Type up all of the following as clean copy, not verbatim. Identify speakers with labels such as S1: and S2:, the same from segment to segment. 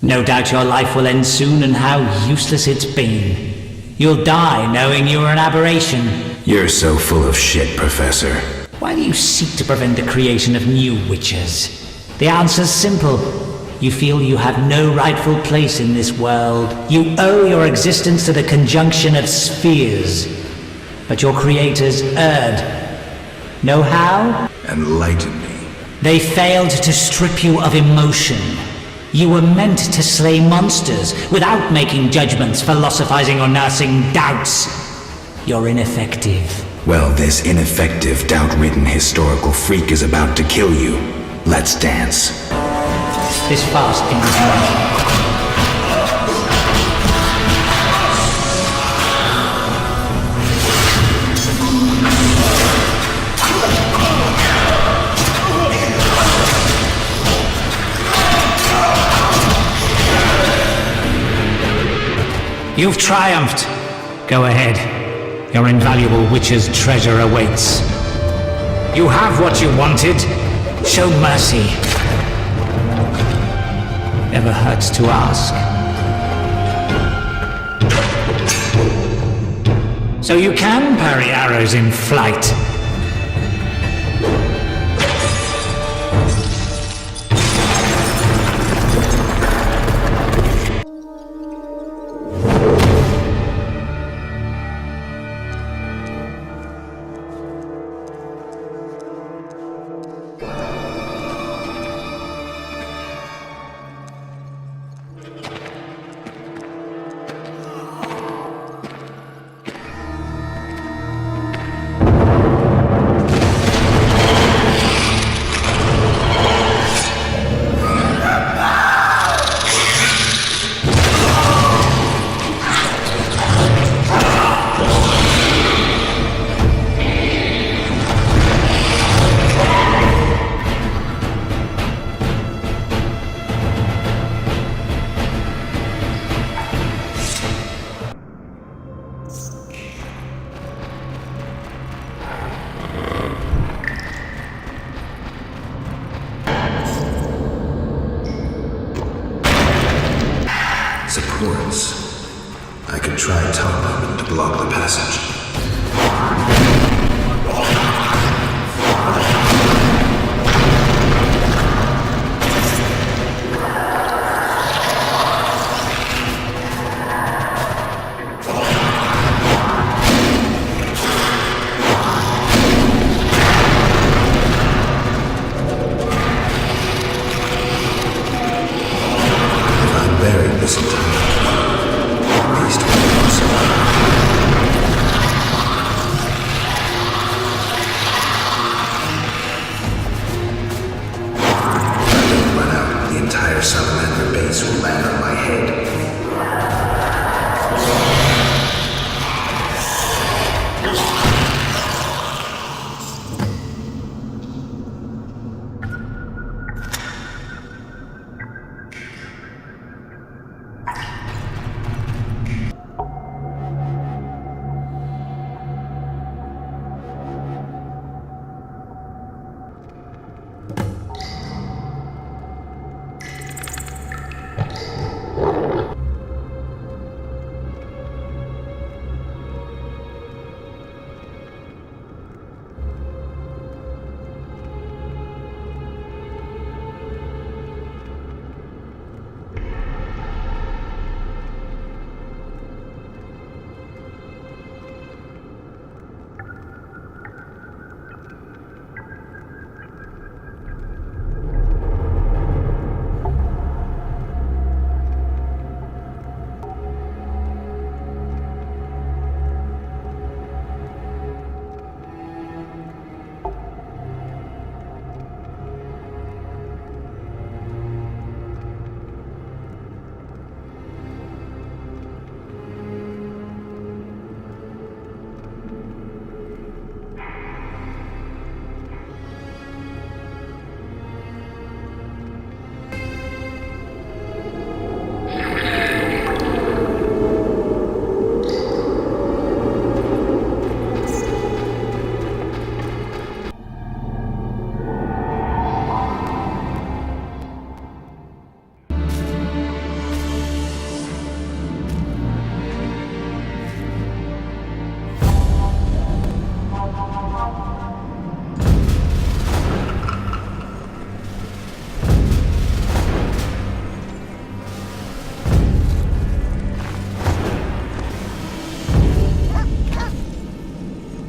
S1: No doubt your life will end soon, and how useless it's been. You'll die knowing you were an aberration.
S2: You're so full of shit, Professor.
S1: Why do you seek to prevent the creation of new witches? The answer's simple. You feel you have no rightful place in this world. You owe your existence to the conjunction of spheres. But your creators erred. Know how?
S2: Enlighten me.
S1: They failed to strip you of emotion. You were meant to slay monsters without making judgments, philosophizing, or nursing doubts. You're ineffective.
S2: Well, this ineffective, doubt-ridden historical freak is about to kill you. Let's dance.
S1: This fasting is money. You've triumphed. Go ahead. Your invaluable witch's treasure awaits. You have what you wanted. Show mercy. Never hurts to ask. So you can parry arrows in flight.
S2: Supports. I could try tunneling to block the passage. If I'm buried this entire at least one person. Salamander base will land on my head.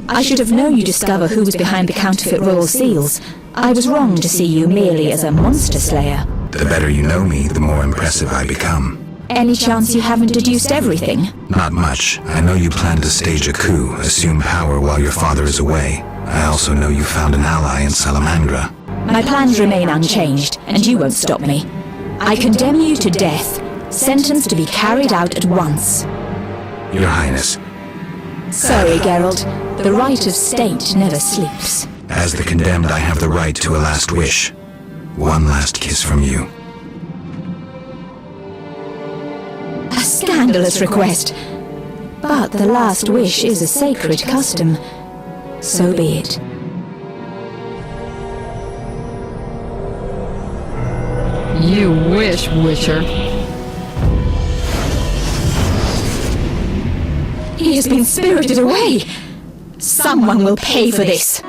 S3: I should have known you'd discover who was behind the counterfeit royal seals. I was wrong to see you merely as a monster slayer.
S2: The better you know me, the more impressive I become.
S3: Any chance you haven't deduced everything?
S2: Not much. I know you plan to stage a coup, assume power while your father is away. I also know you found an ally in Salamandra.
S3: My plans remain unchanged, and you won't stop me. I condemn you to death, sentenced to be carried out at once.
S2: Your Highness,
S3: Sorry, Geralt. The right of state never sleeps.
S2: as the condemned, I have the right to a last wish. One last kiss from you.
S3: A scandalous request. But the last wish is a sacred custom. So be it.
S4: You wish, Wisher.
S3: He has been spirited away. Someone will pay for this.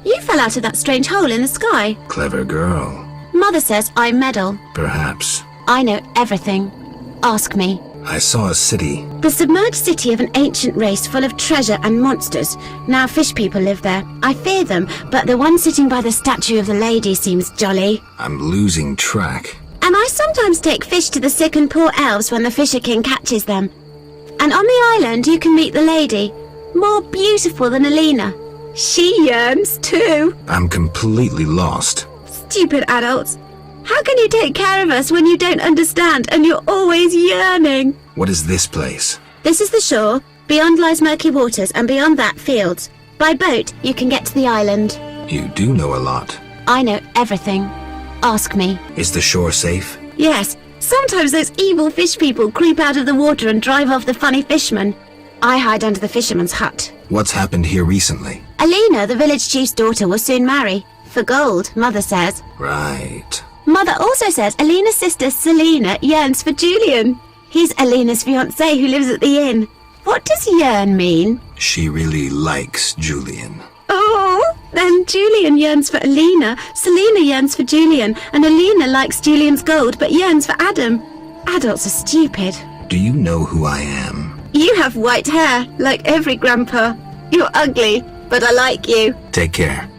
S5: You fell out of that strange hole in the sky.
S2: Clever girl.
S5: Mother says I meddle.
S2: Perhaps.
S5: I know everything. Ask me.
S2: I saw a city.
S5: The submerged city of an ancient race full of treasure and monsters. Now fish people live there. I fear them, but the one sitting by the statue of the lady seems jolly.
S2: I'm losing track.
S5: And I sometimes take fish to the sick and poor elves when the Fisher King catches them. And on the island you can meet the lady. More beautiful than Alina. She yearns too.
S2: I'm completely lost.
S5: Stupid adults. How can you take care of us when you don't understand and you're always yearning?
S2: What is this place?
S5: This is the shore. Beyond lies murky waters, and beyond that, fields. By boat, you can get to the island.
S2: You do know a lot.
S5: I know everything. Ask me.
S2: Is the shore safe?
S5: Yes, sometimes those evil fish people creep out of the water and drive off the funny fishermen. I hide under the fisherman's hut.
S2: What's happened here recently?
S5: Alina, the village chief's daughter, will soon marry. For gold, Mother says.
S2: Right.
S5: Mother also says Alina's sister Selena yearns for Julian. He's Alina's fiancé who lives at the inn. What does yearn mean?
S2: She really likes Julian.
S5: Oh, then Julian yearns for Alina, Selena yearns for Julian, and Alina likes Julian's gold but yearns for Adam. Adults are stupid.
S2: Do you know who I am?
S5: You have white hair, like every grandpa. You're ugly, but I like you.
S2: Take care.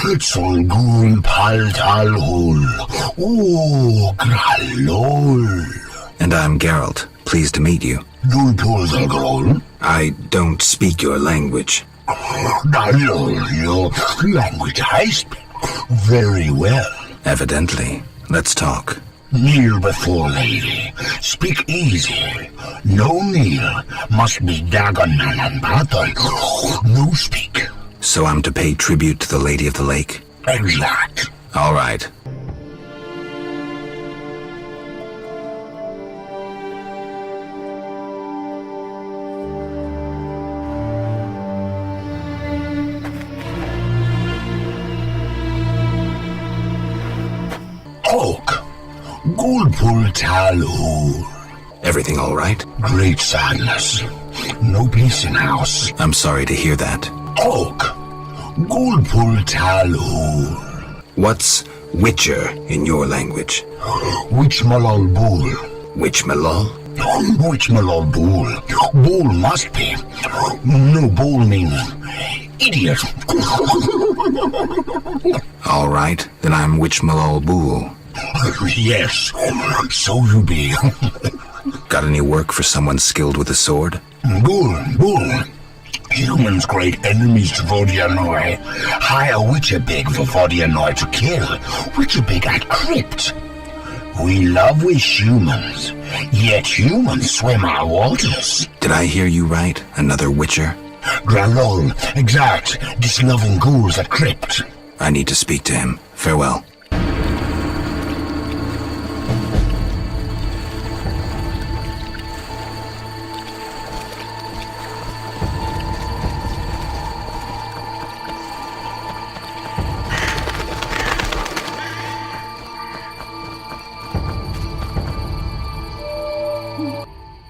S6: It's all gul paltal hul. Oh, gralol.
S2: And I'm Geralt. Pleased to meet you.
S6: Dul pulsal grol.
S2: I don't speak your language.
S6: Your language I speak very well.
S2: Evidently. Let's talk.
S6: Kneel before lady. Speak easy. No kneel. Must be dagonan and battle. No speak.
S2: So I'm to pay tribute to the Lady of the Lake?
S6: Exact.
S2: All right.
S6: Oak. Gulpul talhul.
S2: Everything all right?
S6: Great sadness. No peace in house.
S2: I'm sorry to hear that.
S6: Oak. Gulpul talhul.
S2: What's Witcher in your language?
S6: Which malal bull?
S2: Which Malol?
S6: Which malal bull? Bull must be. No, bull means idiot.
S2: All right, then I'm Witch Malol Bool.
S6: Yes, so you be.
S2: Got any work for someone skilled with a sword?
S6: Bull. Humans great enemies to Vodianoi. Hire Witcher Big for Vodianoi to kill. Witcher Big at crypt. We love with humans, yet humans swim our waters.
S2: Did I hear you right? Another witcher?
S6: Gralol, exact, this loving ghouls at crypt.
S2: I need to speak to him. Farewell.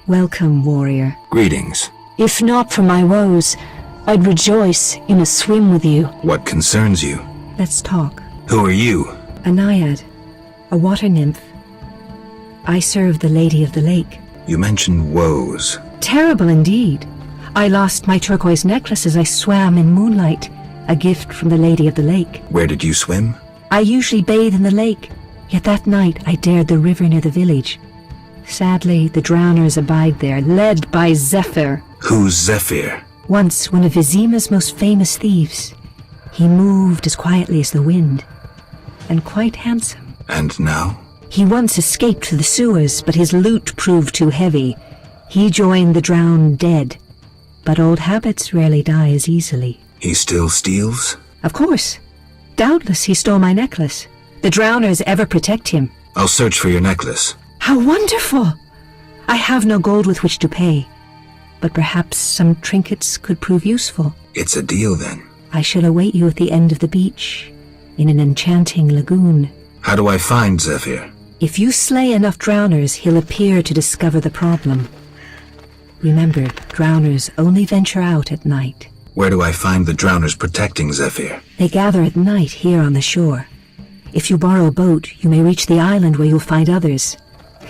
S3: Welcome, warrior.
S2: Greetings.
S3: If not for my woes, I'd rejoice in a swim with you.
S2: What concerns you?
S3: Let's talk.
S2: Who are you?
S3: A naiad, a water nymph. I serve the Lady of the Lake.
S2: You mentioned woes.
S3: Terrible indeed. I lost my turquoise necklace as I swam in moonlight, a gift from the Lady of the Lake.
S2: Where did you swim?
S3: I usually bathe in the lake, yet that night I dared the river near the village. Sadly, the drowners abide there, led by Zephyr.
S2: Who's Zephyr?
S3: Once one of Vizima's most famous thieves. He moved as quietly as the wind, and quite handsome.
S2: And now?
S3: He once escaped to the sewers, but his loot proved too heavy. He joined the drowned dead, but old habits rarely die as easily.
S2: He still steals?
S3: Of course. Doubtless he stole my necklace. The drowners ever protect him.
S2: I'll search for your necklace.
S3: How wonderful! I have no gold with which to pay, but perhaps some trinkets could prove useful.
S2: It's a deal then.
S3: I shall await you at the end of the beach, in an enchanting lagoon.
S2: How do I find Zephyr?
S3: If you slay enough drowners, he'll appear to discover the problem. Remember, drowners only venture out at night.
S2: Where do I find the drowners protecting Zephyr?
S3: They gather at night here on the shore. If you borrow a boat, you may reach the island where you'll find others.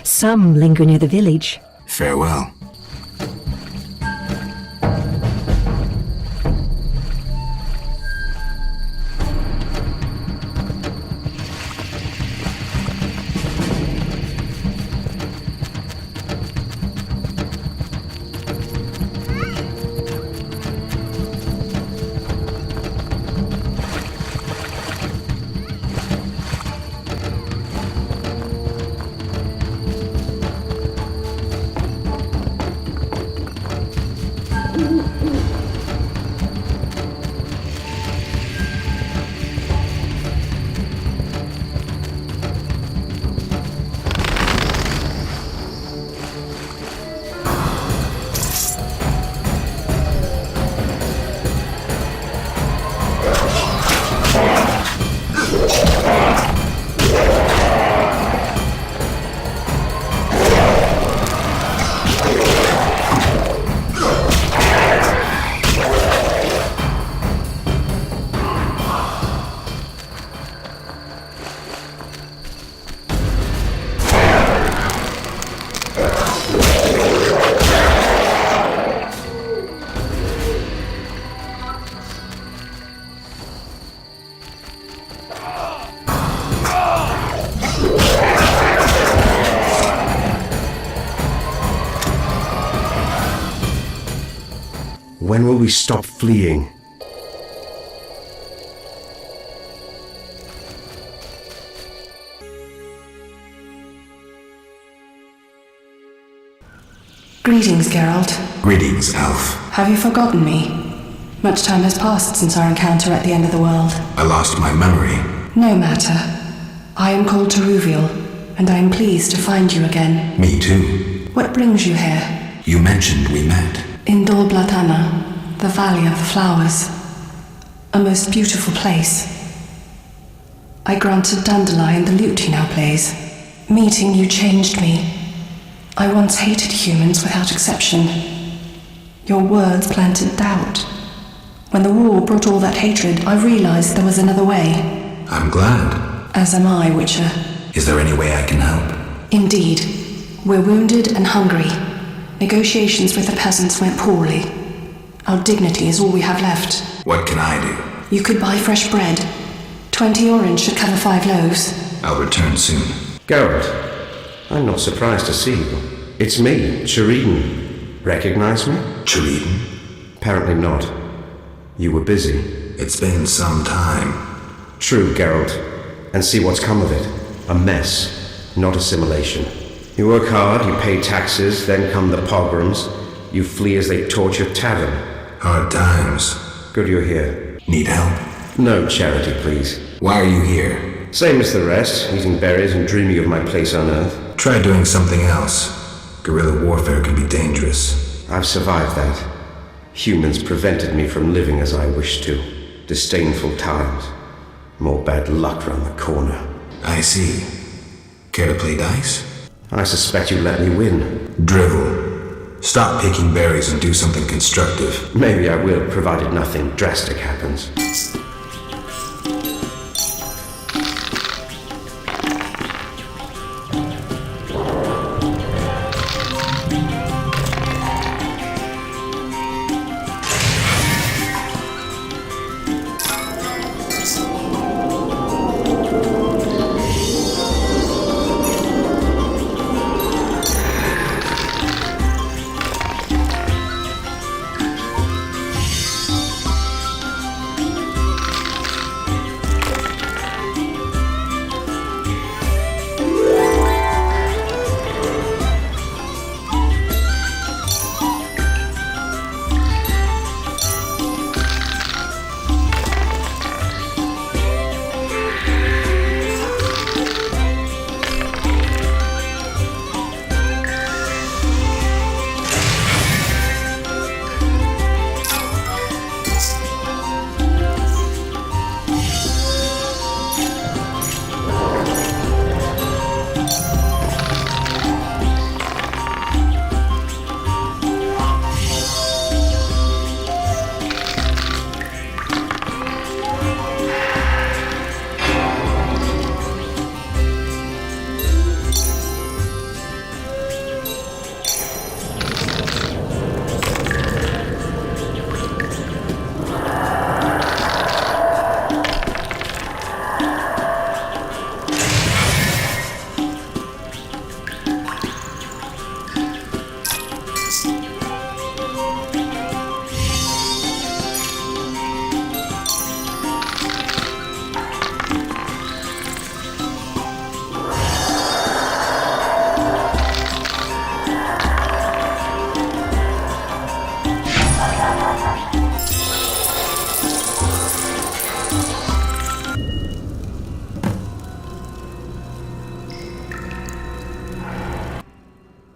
S3: Some linger near the village.
S2: Farewell.
S7: When will we stop fleeing?
S8: Greetings, Geralt.
S2: Greetings, Elf.
S8: Have you forgotten me? Much time has passed since our encounter at the end of the world.
S2: I lost my memory.
S8: No matter. I am called de Rivia, and I am pleased to find you again.
S2: Me too.
S8: What brings you here?
S2: You mentioned we met.
S8: In Dol Blatana, the Valley of the Flowers. A most beautiful place. I granted Dandelion the lute he now plays. Meeting you changed me. I once hated humans without exception. Your words planted doubt. When the war brought all that hatred, I realized there was another way.
S2: I'm glad.
S8: As am I, Witcher.
S2: Is there any way I can help?
S8: Indeed. We're wounded and hungry. Negotiations with the peasants went poorly. Our dignity is all we have left.
S2: What can I do?
S8: You could buy fresh bread. 20 orange should cover 5 loaves.
S2: I'll return soon.
S7: Geralt, I'm not surprised to see you. It's me, Sheridan. Recognize me?
S2: Sheridan?
S7: Apparently not. You were busy.
S2: It's been some time.
S7: True, Geralt. And see what's come of it. A mess. not assimilation. You work hard, you pay taxes, then come the pogroms. You flee as they torch your tavern.
S2: Hard times.
S7: Good you're here.
S2: Need help?
S7: No charity, please.
S2: Why are you here?
S7: Same as the rest, eating berries and dreaming of my place on Earth.
S2: Try doing something else. Guerrilla warfare can be dangerous.
S7: I've survived that. Humans prevented me from living as I wished to. Disdainful times. More bad luck round the corner.
S2: I see. Care to play dice?
S7: I suspect you let me win.
S2: Drivel. Stop picking berries and do something constructive.
S7: Maybe I will, provided nothing drastic happens.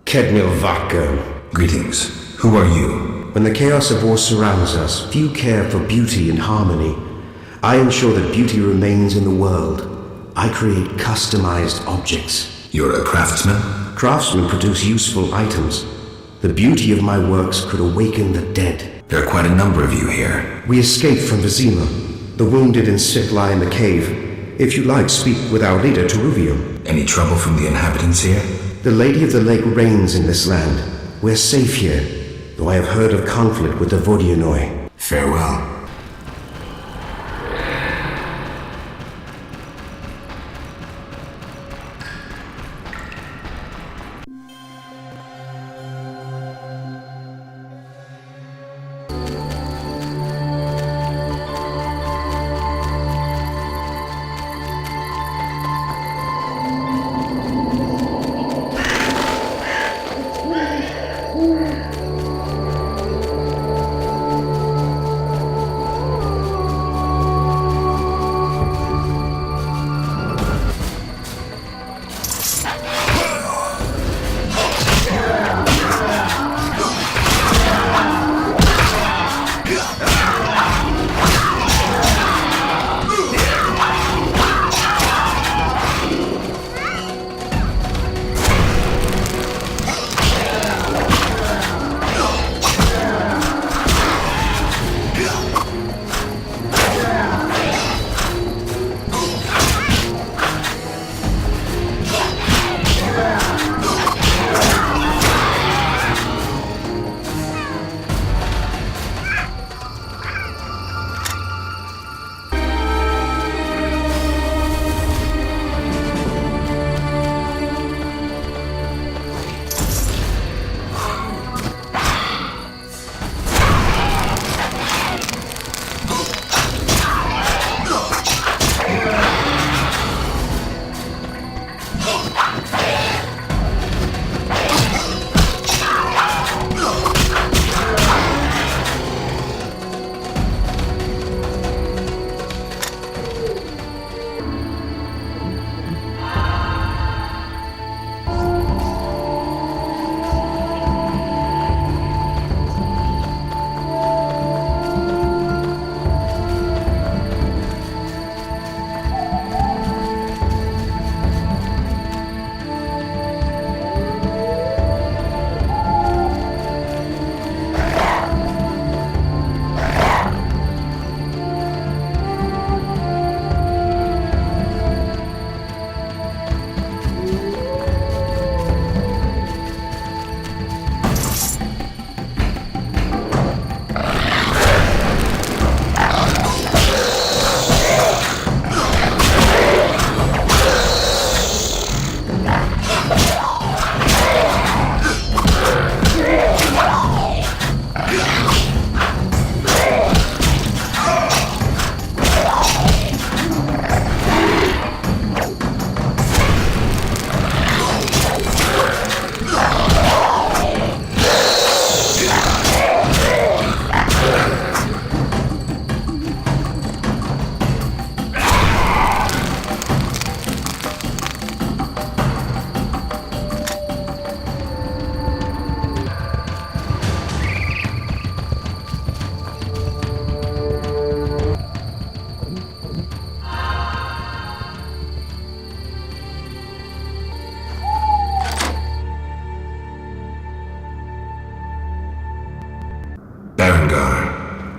S7: Kedmil Vakko.
S2: Greetings. Who are you?
S7: When the chaos of war surrounds us, few care for beauty and harmony. I ensure that beauty remains in the world. I create customized objects.
S2: You're a craftsman?
S7: Craftsmen produce useful items. The beauty of my works could awaken the dead.
S2: There are quite a number of you here.
S7: We escaped from Vizima. The wounded and sick lie in the cave. If you like, speak with our leader, Teruvio.
S2: Any trouble from the inhabitants here?
S7: The Lady of the Lake reigns in this land. We're safe here, though I have heard of conflict with the Vodianoi.
S2: Farewell.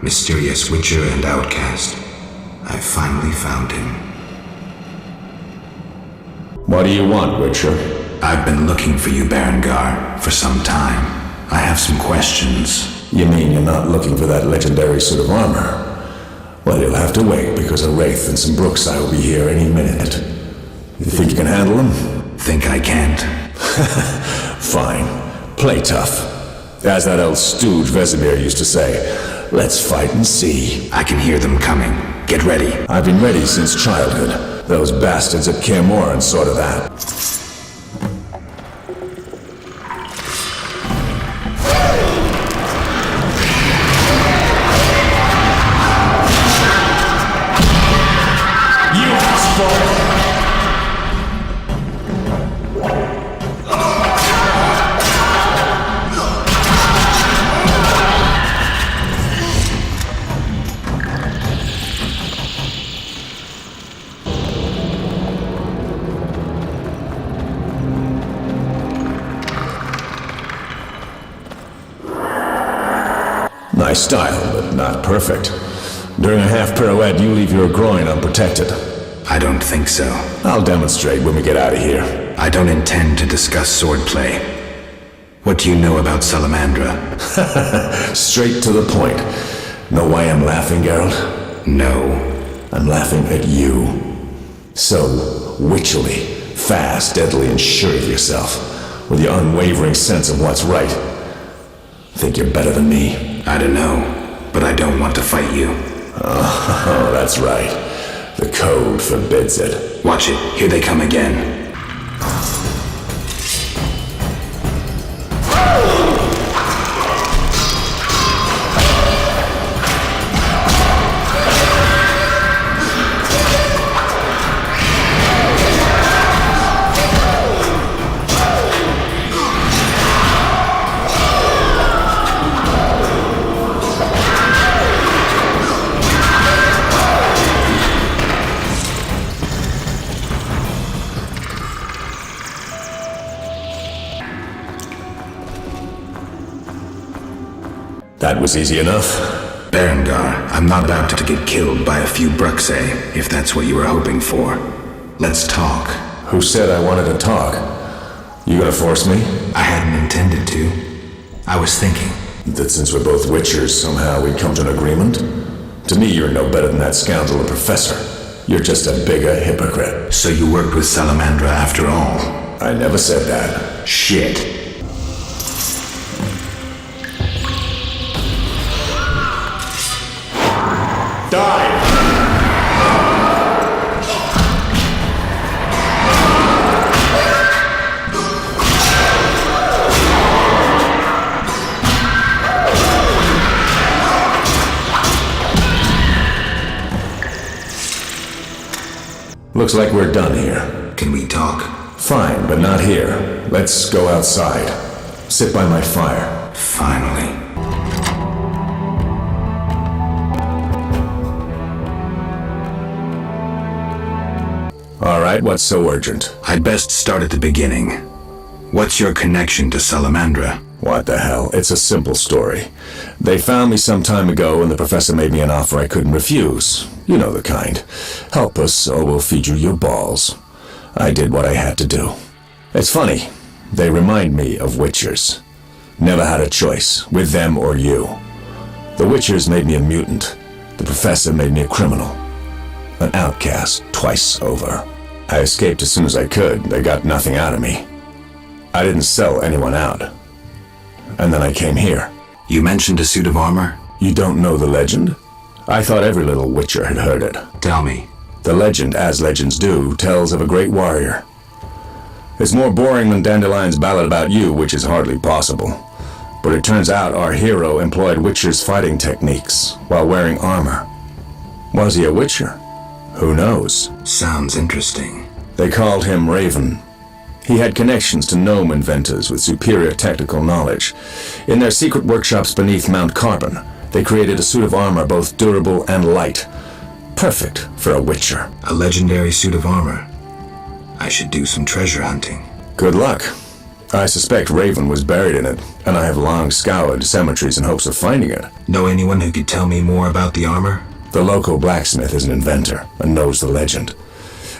S2: Mysterious witcher and outcast. I finally found him.
S9: What do you want, Witcher?
S2: I've been looking for you, Berengar, for some time. I have some questions.
S9: You mean you're not looking for that legendary suit of armor? Well, you'll have to wait, because a wraith and some Brookside will be here any minute. You think you can handle them?
S2: Think I can't?
S9: Fine. Play tough. As that old stooge Vesemir used to say, let's fight and see.
S2: I can hear them coming. Get ready.
S9: I've been ready since childhood. Those bastards at Kaer Morhen saw to that.
S10: You asked for it!
S9: Nice style, but not perfect. During a half pirouette, you leave your groin unprotected.
S2: I don't think so.
S9: I'll demonstrate when we get out of here.
S2: I don't intend to discuss swordplay. What do you know about Salamandra?
S9: Straight to the point. Know why I'm laughing, Geralt?
S2: No.
S9: I'm laughing at you. So witchily, fast, deadly, and sure of yourself, with your unwavering sense of what's right. Think you're better than me?
S2: I don't know, but I don't want to fight you.
S9: Oh, that's right. The code forbids it.
S2: Watch it. Here they come again.
S9: That was easy enough.
S2: Berengar, I'm not about to get killed by a few Bruxay, if that's what you were hoping for. Let's talk.
S9: Who said I wanted to talk? You gonna force me?
S2: I hadn't intended to. I was thinking.
S9: That since we're both witchers, somehow we'd come to an agreement? To me, you're no better than that scoundrel, the professor. You're just a bigger hypocrite.
S2: So you worked with Salamandra after all?
S9: I never said that.
S2: Shit.
S10: Die!
S9: Looks like we're done here.
S2: Can we talk?
S9: Fine, but not here. Let's go outside. Sit by my fire.
S2: Finally.
S9: All right, what's so urgent?
S2: I'd best start at the beginning. What's your connection to Salamandra?
S9: What the hell? It's a simple story. They found me some time ago and the professor made me an offer I couldn't refuse. You know the kind. Help us or we'll feed you your balls. I did what I had to do. It's funny. They remind me of witchers. Never had a choice, with them or you. The witchers made me a mutant. The professor made me a criminal. An outcast twice over. I escaped as soon as I could. They got nothing out of me. I didn't sell anyone out. And then I came here.
S2: You mentioned a suit of armor?
S9: You don't know the legend? I thought every little witcher had heard it.
S2: Tell me.
S9: The legend, as legends do, tells of a great warrior. It's more boring than Dandelion's ballad about you, which is hardly possible. But it turns out our hero employed witchers' fighting techniques while wearing armor. Was he a witcher? Who knows?
S2: Sounds interesting.
S9: They called him Raven. He had connections to gnome inventors with superior technical knowledge. In their secret workshops beneath Mount Carbon, they created a suit of armor both durable and light. Perfect for a witcher.
S2: A legendary suit of armor. I should do some treasure hunting.
S9: Good luck. I suspect Raven was buried in it, and I have long scoured cemeteries in hopes of finding it.
S2: Know anyone who could tell me more about the armor?
S9: The local blacksmith is an inventor and knows the legend.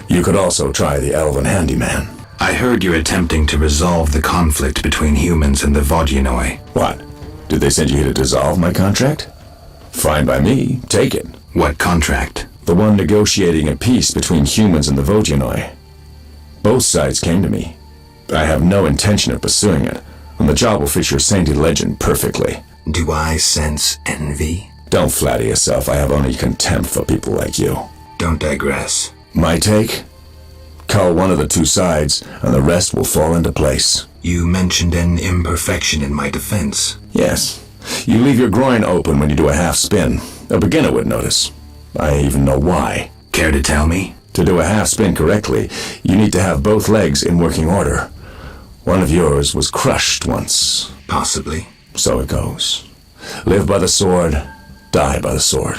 S9: You could also try the elven handyman.
S2: I heard you're attempting to resolve the conflict between humans and the Vodyanoi.
S9: What? Did they send you here to dissolve my contract? Fine by me. Take it.
S2: What contract?
S9: The one negotiating a peace between humans and the Vodyanoi. Both sides came to me. I have no intention of pursuing it, and the job will fit your sainted legend perfectly.
S2: Do I sense envy?
S9: Don't flatter yourself. I have only contempt for people like you.
S2: Don't digress.
S9: My take? Cull one of the two sides, and the rest will fall into place.
S2: You mentioned an imperfection in my defense.
S9: Yes. You leave your groin open when you do a half spin. A beginner would notice. I even know why.
S2: Care to tell me?
S9: To do a half spin correctly, you need to have both legs in working order. One of yours was crushed once.
S2: Possibly.
S9: So it goes. Live by the sword, die by the sword.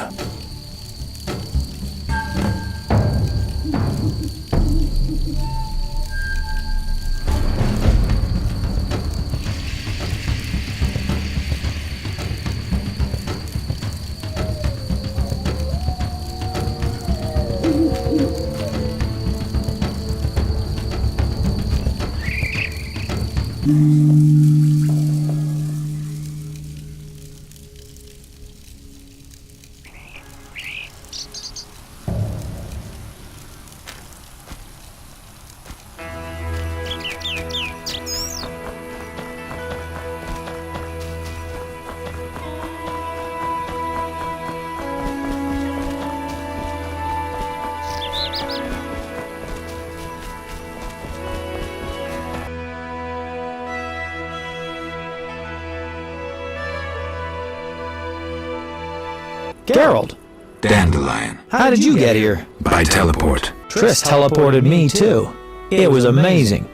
S11: Geralt,
S2: Dandelion.
S11: how did you get here?
S2: By teleport.
S11: Triss teleported me too. It was amazing.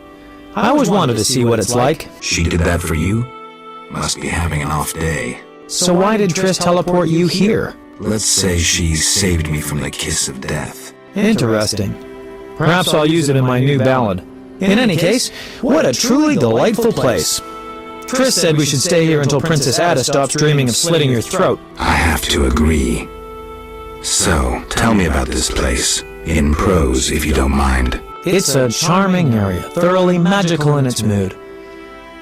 S11: I always wanted to see what it's like.
S2: She did that for you? Must be having an off day.
S11: So why did Triss teleport you here?
S2: Let's say she saved me from the kiss of death.
S11: Interesting. Perhaps I'll use it in my new ballad. In any case, what a truly delightful place. Triss said we should stay here until Princess Ada stops dreaming of slitting your throat.
S2: I have to agree. So, tell me about this place. In prose, if you don't mind.
S11: It's a charming area, thoroughly magical in its mood.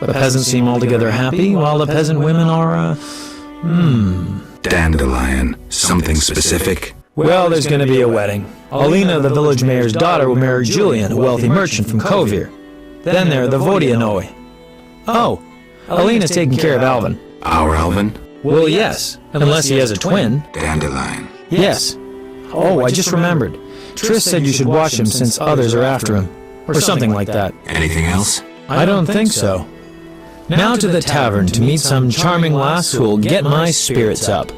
S11: The peasants seem altogether happy, while the peasant women are,
S2: Dandelion. Something specific?
S11: Well, there's going to be a wedding. Alina, the village mayor's daughter, will marry Julian, a wealthy merchant from Kovir. Then there are the Vodyanoi. Oh, Alina's taking care of Alvin.
S2: Our Alvin?
S11: Well, yes, unless he has a twin.
S2: Dandelion.
S11: Yes. Oh, I just remembered. Triss said you should watch him since others are after him. Or something like that.
S2: Anything else?
S11: I don't think so. Now to the tavern to meet some charming lass who'll get my spirits up.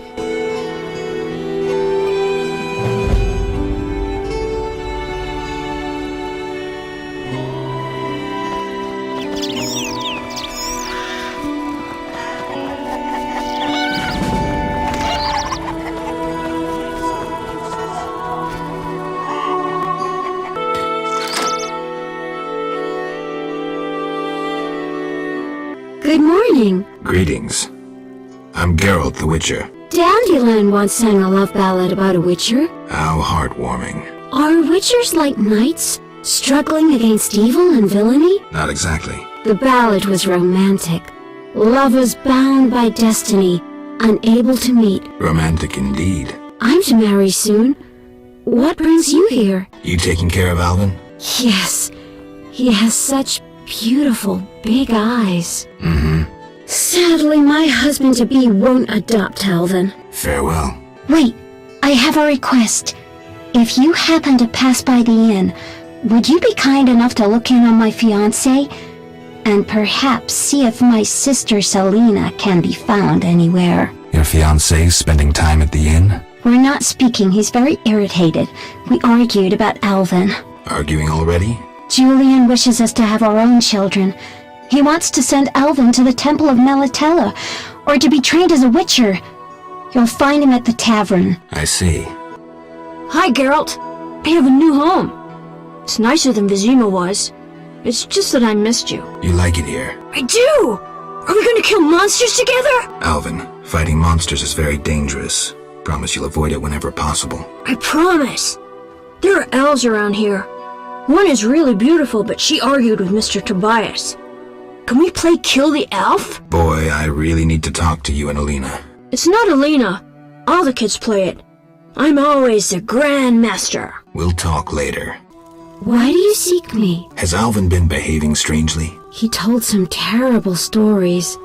S5: Good morning.
S2: Greetings. I'm Geralt the Witcher.
S5: Dandelion once sang a love ballad about a witcher.
S2: How heartwarming.
S5: Are witchers like knights, struggling against evil and villainy?
S2: Not exactly.
S5: The ballad was romantic. Lovers bound by destiny, unable to meet.
S2: Romantic indeed.
S5: I'm to marry soon. What brings you here?
S2: You taking care of Alvin?
S5: Yes. He has such beautiful, big eyes. Sadly, my husband-to-be won't adopt Alvin.
S2: Farewell.
S12: Wait, I have a request. If you happen to pass by the inn, would you be kind enough to look in on my fiancé? And perhaps see if my sister Selena can be found anywhere.
S2: Your fiancé spending time at the inn?
S12: We're not speaking. He's very irritated. We argued about Alvin.
S2: Arguing already?
S12: Julian wishes us to have our own children. He wants to send Alvin to the Temple of Melatella, or to be trained as a witcher. You'll find him at the tavern.
S2: I see.
S13: Hi, Geralt. I have a new home. It's nicer than Vizima was. It's just that I missed you.
S2: You like it here.
S13: I do! Are we gonna kill monsters together?
S2: Alvin, fighting monsters is very dangerous. Promise you'll avoid it whenever possible.
S13: I promise. There are elves around here. One is really beautiful, but she argued with Mr. Tobias. Can we play Kill the Elf?
S2: Boy, I really need to talk to you and Alina.
S13: It's not Alina. All the kids play it. I'm always the Grand Master.
S2: We'll talk later.
S12: Why do you seek me?
S2: Has Alvin been behaving strangely?
S12: He told some terrible stories.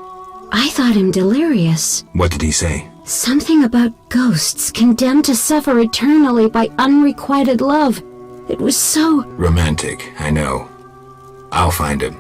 S12: I thought him delirious.
S2: What did he say?
S12: Something about ghosts condemned to suffer eternally by unrequited love. It was so...
S2: romantic, I know. I'll find him.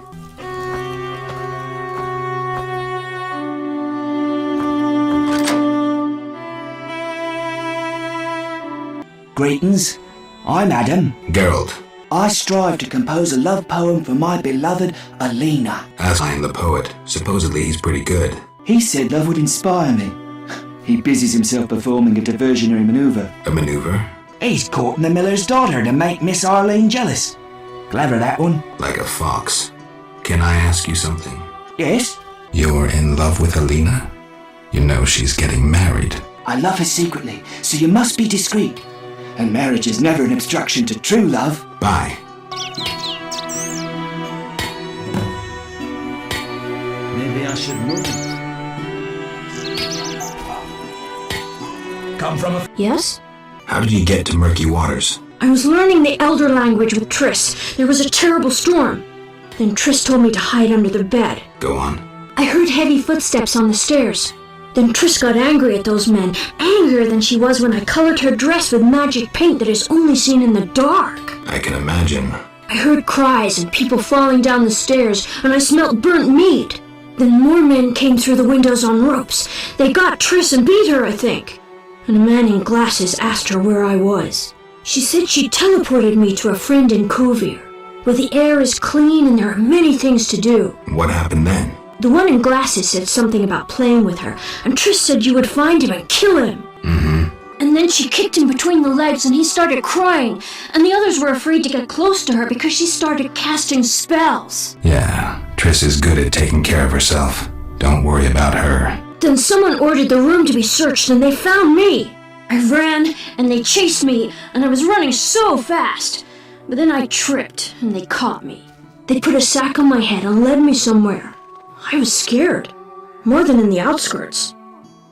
S14: Greetings. I'm Adam.
S2: Geralt.
S14: I strive to compose a love poem for my beloved Alina.
S2: As I am the poet, supposedly he's pretty good.
S14: He said love would inspire me. He busies himself performing a diversionary maneuver.
S2: A maneuver?
S14: He's courting the miller's daughter to make Miss Arlene jealous. Clever, that one.
S2: Like a fox. Can I ask you something?
S14: Yes?
S2: You're in love with Alina? You know she's getting married.
S14: I love her secretly, so you must be discreet. And marriage is never an obstruction to true love.
S2: Bye.
S14: Maybe I should move.
S10: Come from a...
S13: Yes?
S2: How did you get to murky waters?
S13: I was learning the Elder language with Triss. There was a terrible storm. Then Triss told me to hide under the bed.
S2: Go on.
S13: I heard heavy footsteps on the stairs. Then Triss got angry at those men, angrier than she was when I colored her dress with magic paint that is only seen in the dark.
S2: I can imagine.
S13: I heard cries and people falling down the stairs, and I smelt burnt meat. Then more men came through the windows on ropes. They got Triss and beat her, I think. And a man in glasses asked her where I was. She said she teleported me to a friend in Kovir, where the air is clean and there are many things to do.
S2: What happened then?
S13: The one in glasses said something about playing with her, and Triss said you would find him and kill him. And then she kicked him between the legs and he started crying, and the others were afraid to get close to her because she started casting spells.
S2: Yeah, Triss is good at taking care of herself. Don't worry about her.
S13: Then someone ordered the room to be searched and they found me. I ran and they chased me, and I was running so fast. But then I tripped and they caught me. They put a sack on my head and led me somewhere. I was scared, more than in the outskirts.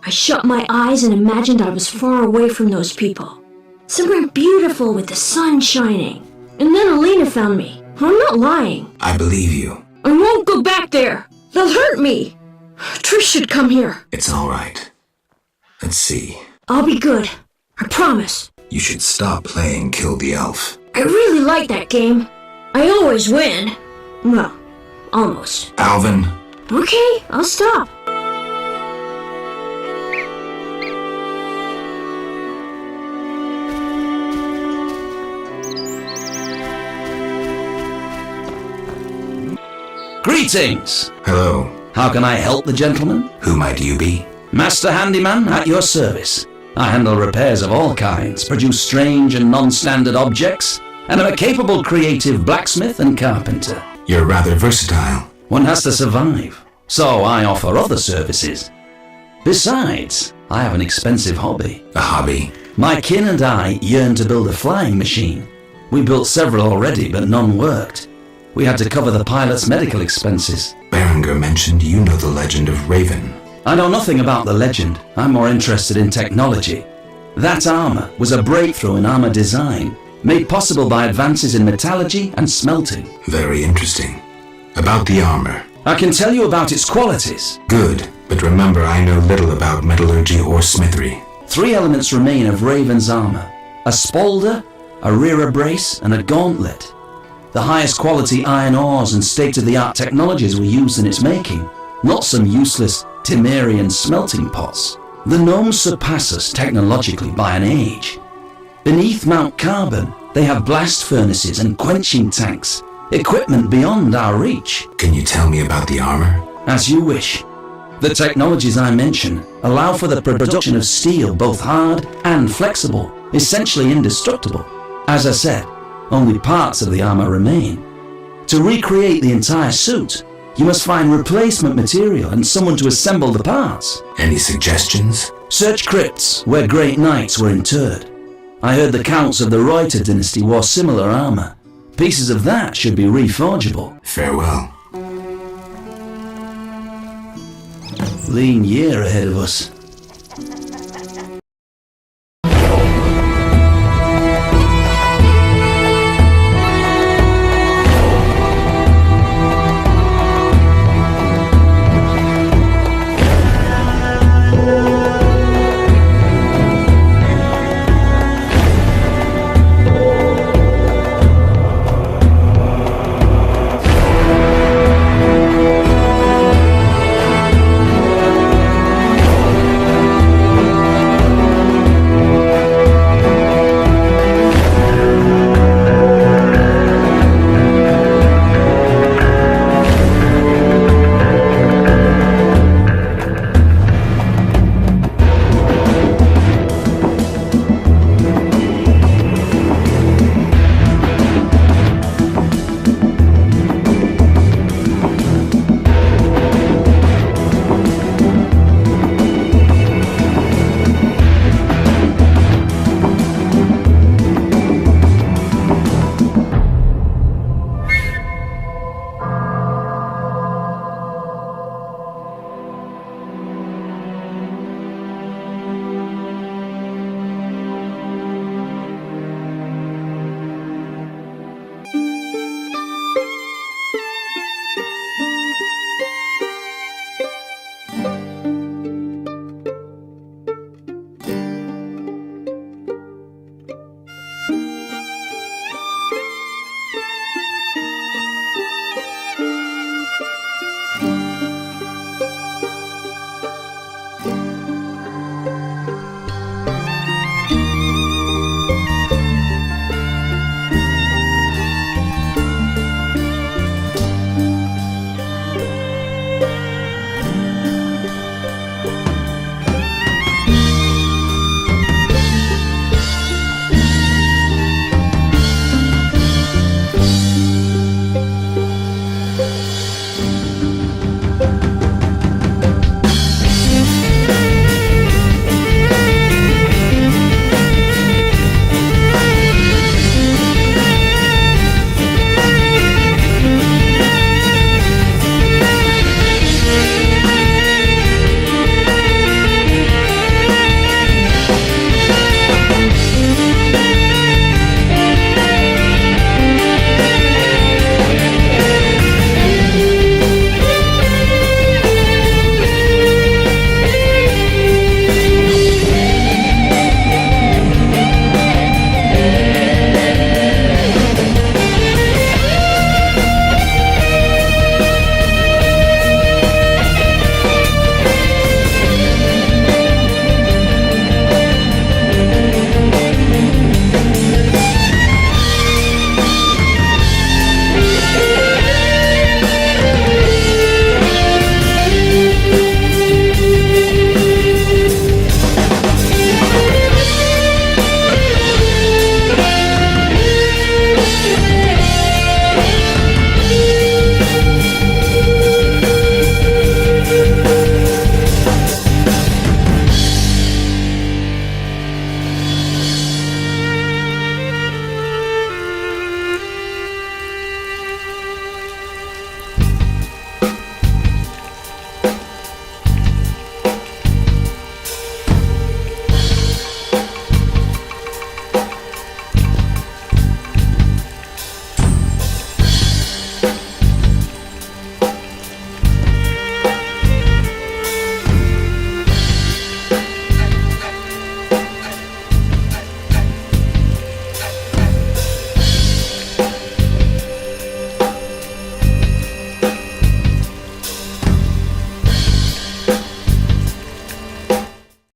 S13: I shut my eyes and imagined I was far away from those people, somewhere beautiful with the sun shining. And then Alina found me. I'm not lying.
S2: I believe you.
S13: I won't go back there. They'll hurt me. Trish should come here.
S2: It's all right. Let's see.
S13: I'll be good. I promise.
S2: You should stop playing Kill the Elf.
S13: I really like that game. I always win. Well, almost.
S2: Alvin.
S13: Okay, I'll stop.
S15: Greetings!
S2: Hello.
S15: How can I help the gentleman?
S2: Who might you be?
S15: Master Handyman at your service. I handle repairs of all kinds, produce strange and non-standard objects, and am a capable creative blacksmith and carpenter.
S2: You're rather versatile.
S15: One has to survive, so I offer other services. Besides, I have an expensive hobby.
S2: A hobby?
S15: My kin and I yearn to build a flying machine. We built several already, but none worked. We had to cover the pilot's medical expenses.
S2: Berenger mentioned you know the legend of Raven.
S15: I know nothing about the legend. I'm more interested in technology. That armor was a breakthrough in armor design, made possible by advances in metallurgy and smelting.
S2: Very interesting. About the armor.
S15: I can tell you about its qualities.
S2: Good, but remember I know little about metallurgy or smithery.
S15: 3 elements remain of Raven's armor: a spalder, a rear brace, and a gauntlet. The highest quality iron ores and state-of-the-art technologies were used in its making, not some useless Temerian smelting pots. The gnomes surpass us technologically by an age. Beneath Mount Carbon, they have blast furnaces and quenching tanks, equipment beyond our reach.
S2: Can you tell me about the armor?
S15: As you wish. The technologies I mention allow for the production of steel both hard and flexible, essentially indestructible. As I said, only parts of the armor remain. To recreate the entire suit, you must find replacement material and someone to assemble the parts.
S2: Any suggestions?
S15: Search crypts where great knights were interred. I heard the counts of the Reuter dynasty wore similar armor. Pieces of that should be reforgeable.
S2: Farewell.
S15: Lean year ahead of us.